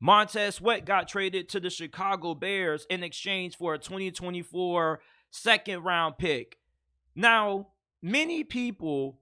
Montez Sweat got traded to the Chicago Bears in exchange for a 2024 second round pick. Now, many people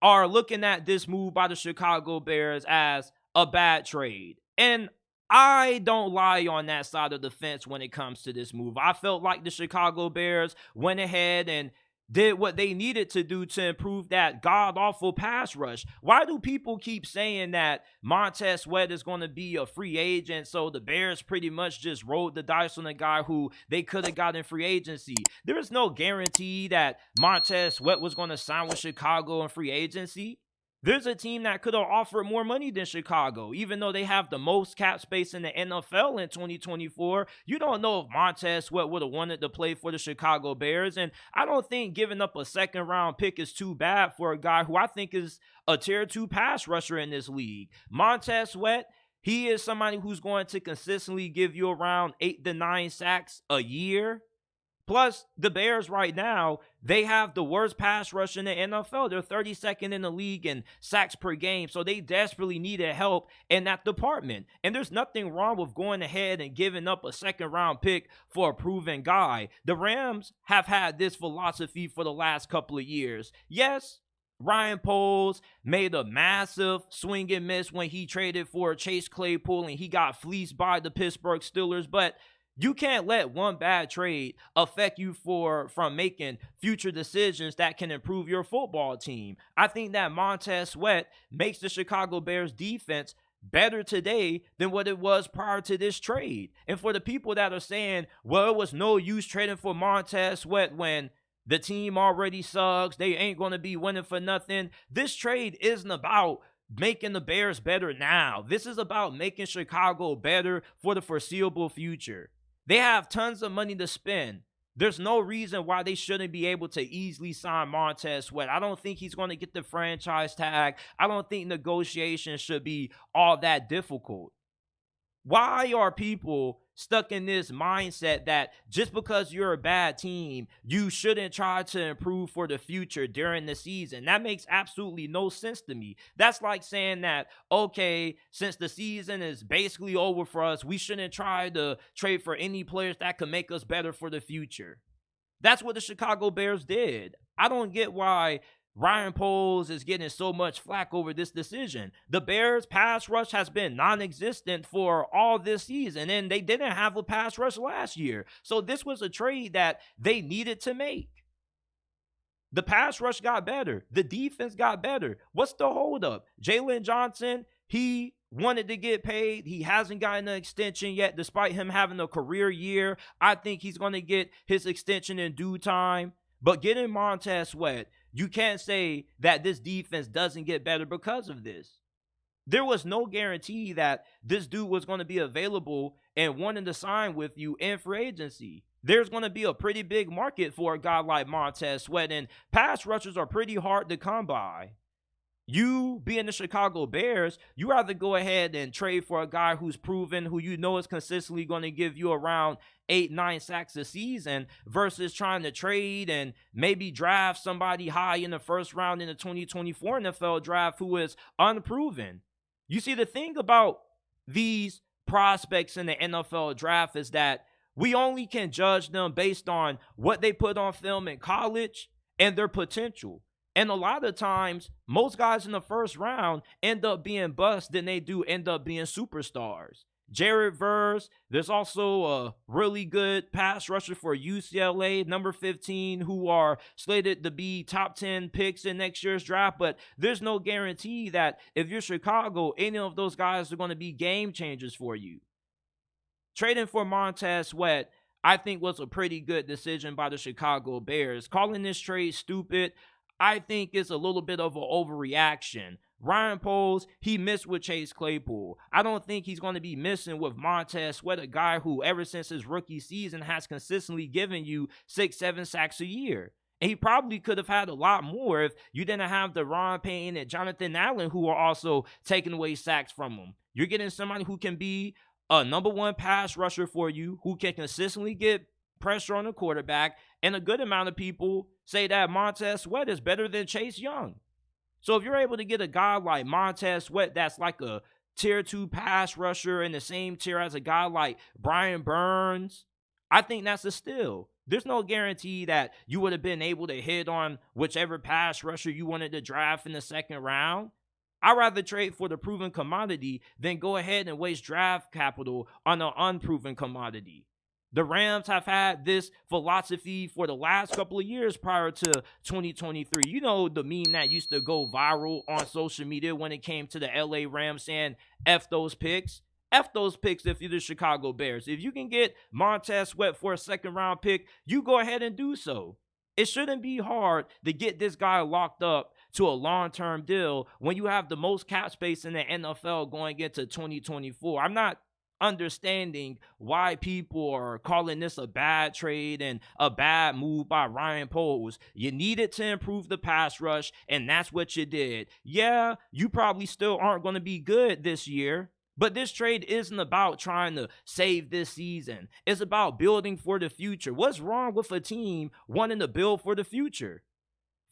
are looking at this move by the Chicago Bears as a bad trade. And I don't lie on that side of the fence when it comes to this move. I felt like the Chicago Bears went ahead and did what they needed to do to improve that god-awful pass rush. Why do people keep saying that Montez Sweat is going to be a free agent, so the Bears pretty much just rolled the dice on a guy who they could have got in free agency? There is no guarantee that Montez Sweat was going to sign with Chicago in free agency. There's a team that could have offered more money than Chicago, even though they have the most cap space in the NFL in 2024. You don't know if Montez Sweat would have wanted to play for the Chicago Bears, and I don't think giving up a second-round pick is too bad for a guy who I think is a tier 2 pass rusher in this league. Montez Sweat, he is somebody who's going to consistently give you around 8 to 9 sacks a year. Plus, the Bears right now, they have the worst pass rush in the NFL. They're 32nd in the league in sacks per game, so they desperately needed help in that department. And there's nothing wrong with going ahead and giving up a second-round pick for a proven guy. The Rams have had this philosophy for the last couple of years. Yes, Ryan Poles made a massive swing and miss when he traded for Chase Claypool and he got fleeced by the Pittsburgh Steelers, but you can't let one bad trade affect you from making future decisions that can improve your football team. I think that Montez Sweat makes the Chicago Bears defense better today than what it was prior to this trade. And for the people that are saying, well, it was no use trading for Montez Sweat when the team already sucks, they ain't going to be winning for nothing, this trade isn't about making the Bears better now. This is about making Chicago better for the foreseeable future. They have tons of money to spend. There's no reason why they shouldn't be able to easily sign Montez Sweat. I don't think he's going to get the franchise tag. I don't think negotiations should be all that difficult. Why are people stuck in this mindset that just because you're a bad team, you shouldn't try to improve for the future during the season? That makes absolutely no sense to me. That's like saying that, okay, since the season is basically over for us, we shouldn't try to trade for any players that could make us better for the future. That's what the Chicago Bears did. I don't get why Ryan Poles is getting so much flack over this decision. The Bears' pass rush has been non-existent for all this season, and they didn't have a pass rush last year. So this was a trade that they needed to make. The pass rush got better. The defense got better. What's the holdup? Jalen Johnson, he wanted to get paid. He hasn't gotten an extension yet, despite him having a career year. I think he's going to get his extension in due time. But getting Montez Sweat, you can't say that this defense doesn't get better because of this. There was no guarantee that this dude was going to be available and wanting to sign with you in free agency. There's going to be a pretty big market for a guy like Montez Sweat, and pass rushers are pretty hard to come by. You being the Chicago Bears, you rather go ahead and trade for a guy who's proven, who you know is consistently going to give you around 8-9 sacks a season versus trying to trade and maybe draft somebody high in the first round in the 2024 NFL draft who is unproven. You see, the thing about these prospects in the NFL draft is that we only can judge them based on what they put on film in college and their potential. And a lot of times, most guys in the first round end up being busts than they do end up being superstars. Jared Verse, there's also a really good pass rusher for UCLA, number 15, who are slated to be top 10 picks in next year's draft. But there's no guarantee that if you're Chicago, any of those guys are going to be game changers for you. Trading for Montez Sweat, I think, was a pretty good decision by the Chicago Bears. Calling this trade stupid, I think it's a little bit of an overreaction. Ryan Poles, he missed with Chase Claypool. I don't think he's going to be missing with Montez Sweat, a guy who ever since his rookie season has consistently given you 6-7 sacks a year. And he probably could have had a lot more if you didn't have the Ron Payne and Jonathan Allen who are also taking away sacks from him. You're getting somebody who can be a number one pass rusher for you, who can consistently get pressure on the quarterback, and a good amount of people say that Montez Sweat is better than Chase Young. So if you're able to get a guy like Montez Sweat that's like a tier 2 pass rusher in the same tier as a guy like Brian Burns, I think that's a steal. There's no guarantee that you would have been able to hit on whichever pass rusher you wanted to draft in the second round. I'd rather trade for the proven commodity than go ahead and waste draft capital on an unproven commodity. The Rams have had this philosophy for the last couple of years prior to 2023. You know, the meme that used to go viral on social media when it came to the LA Rams saying, F those picks. F those picks if you're the Chicago Bears. If you can get Montez Sweat for a second round pick, you go ahead and do so. It shouldn't be hard to get this guy locked up to a long-term deal when you have the most cap space in the NFL going into 2024. I'm not understanding why people are calling this a bad trade and a bad move by Ryan Poles. You needed to improve the pass rush, and that's what you did. Yeah, you probably still aren't going to be good this year, but this trade isn't about trying to save this season. It's about building for the future. What's wrong with a team wanting to build for the future?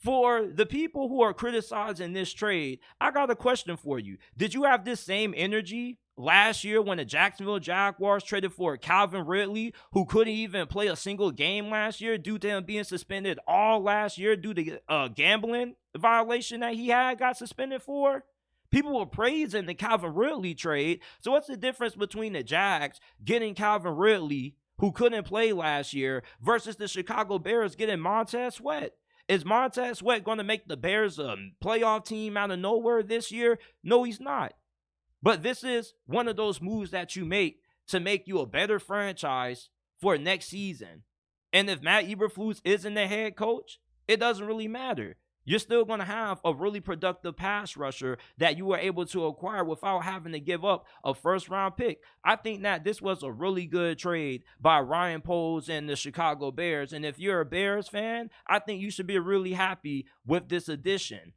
For the people who are criticizing this trade, I got a question for you. Did you have this same energy last year when the Jacksonville Jaguars traded for Calvin Ridley, who couldn't even play a single game last year due to him being suspended all last year due to a gambling violation that he got suspended for? People were praising the Calvin Ridley trade. So what's the difference between the Jags getting Calvin Ridley, who couldn't play last year, versus the Chicago Bears getting Montez Sweat? Is Montez Sweat going to make the Bears a playoff team out of nowhere this year? No, he's not. But this is one of those moves that you make to make you a better franchise for next season. And if Matt Eberflus isn't the head coach, it doesn't really matter. You're still going to have a really productive pass rusher that you were able to acquire without having to give up a first-round pick. I think that this was a really good trade by Ryan Poles and the Chicago Bears. And if you're a Bears fan, I think you should be really happy with this addition.